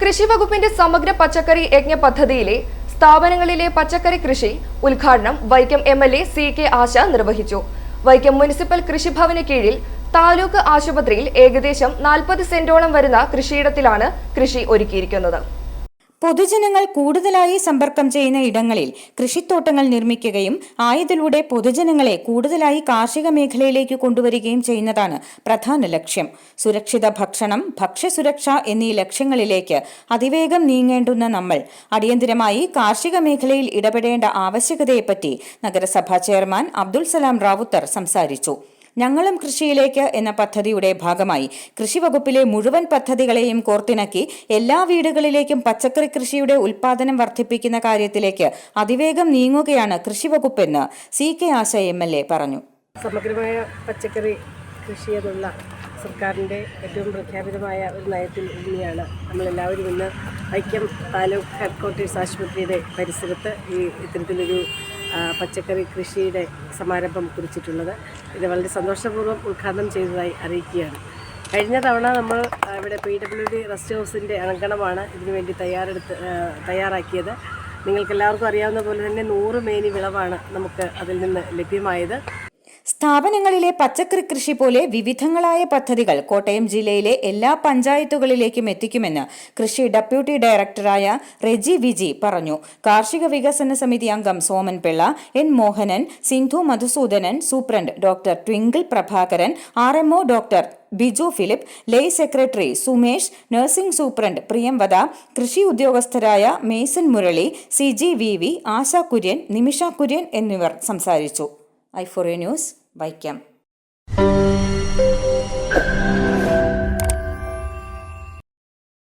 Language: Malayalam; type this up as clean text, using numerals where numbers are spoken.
കൃഷി വകുപ്പിന്റെ സമഗ്ര പച്ചക്കറി യജ്ഞ പദ്ധതിയിലെ സ്ഥാപനങ്ങളിലെ പച്ചക്കറി കൃഷി ഉദ്ഘാടനം വൈക്കം എംഎൽഎ സി.കെ. ആശ നിർവഹിച്ചു. വൈക്കം മുനിസിപ്പൽ കൃഷിഭവന് കീഴിൽ താലൂക്ക് ആശുപത്രിയിൽ ഏകദേശം 40 സെന്റോളം വരുന്ന കൃഷിയിടത്തിലാണ് കൃഷി ഒരുക്കിയിരിക്കുന്നത്. പൊതുജനങ്ങൾ കൂടുതലായി സമ്പർക്കം ചെയ്യുന്ന ഇടങ്ങളിൽ കൃഷിത്തോട്ടങ്ങൾ നിർമ്മിക്കുകയും ആയതിലൂടെ പൊതുജനങ്ങളെ കൂടുതലായി കാർഷിക മേഖലയിലേക്ക് കൊണ്ടുവരികയും ചെയ്യുന്നതാണ് പ്രധാന ലക്ഷ്യം. സുരക്ഷിത ഭക്ഷണം, ഭക്ഷ്യസുരക്ഷ എന്നീ ലക്ഷ്യങ്ങളിലേക്ക് അതിവേഗം നീങ്ങേണ്ടുന്ന നമ്മൾ അടിയന്തരമായി കാർഷിക മേഖലയിൽ ഇടപെടേണ്ട ആവശ്യകതയെപ്പറ്റി നഗരസഭാ ചെയർമാൻ അബ്ദുൽ സലാം റാവുത്തർ സംസാരിച്ചു. ഞങ്ങളും കൃഷിയിലേക്ക് എന്ന പദ്ധതിയുടെ ഭാഗമായി കൃഷി വകുപ്പിലെ മുഴുവൻ പദ്ധതികളെയും കോർത്തിണക്കി എല്ലാ വീടുകളിലേക്കും പച്ചക്കറി കൃഷിയുടെ ഉൽപാദനം വർദ്ധിപ്പിക്കുന്ന കാര്യത്തിലേക്ക് അതിവേഗം നീങ്ങുകയാണ് കൃഷി വകുപ്പെന്ന് സി.കെ. ആശ എം.എൽ.എ. പറഞ്ഞു. സമഗ്രമായ പച്ചക്കറി കൃഷി എന്നുള്ള സർക്കാരിൻ്റെ ഏറ്റവും പ്രഖ്യാപിതമായ ഒരു നയത്തിൽ ഊന്നിയാണ് നമ്മളെല്ലാവരും ഇന്ന് വൈക്കം താലൂക്ക് ഹെഡ്ക്വാർട്ടേഴ്സ് ആശുപത്രിയുടെ പരിസരത്ത് ഇത്തരത്തിലൊരു പച്ചക്കറി കൃഷിയുടെ സമാരംഭം കുറിച്ചിട്ടുള്ളത്. ഇത് വളരെ സന്തോഷപൂർവ്വം ഉദ്ഘാടനം ചെയ്തതായി അറിയിക്കുകയാണ്. കഴിഞ്ഞ തവണ നമ്മൾ ഇവിടെ PWD റെസ്റ്റ് ഹൗസിൻ്റെ അങ്കണമാണ് ഇതിനുവേണ്ടി തയ്യാറാക്കിയത്. നിങ്ങൾക്കെല്ലാവർക്കും അറിയാവുന്ന പോലെ തന്നെ 100 മേനി വിളവാണ് നമുക്ക് അതിൽ നിന്ന് ലഭ്യമായത്. സ്ഥാപനങ്ങളിലെ പച്ചക്കറി കൃഷി പോലെ വിവിധങ്ങളായ പദ്ധതികൾ കോട്ടയം ജില്ലയിലെ എല്ലാ പഞ്ചായത്തുകളിലേക്കും എത്തിക്കുമെന്ന് കൃഷി ഡെപ്യൂട്ടി ഡയറക്ടറായ റെജി വിജി പറഞ്ഞു. കാർഷിക വികസന സമിതി അംഗം Soman Pillai, N Mohanan, Sindhu Madhusudanan, superintendent doctor Twinkle Prabhakaran, RMO doctor Biju Philip, lay secretary Sumesh, nursing superintendent Priyamvada, കൃഷി ഉദ്യോഗസ്ഥരായ മേസൻ മുരളി, CGVV, ആശ കുര്യൻ, നിമിഷ കുര്യൻ എന്നിവർ സംസാരിച്ചു. i4A news Vaikom.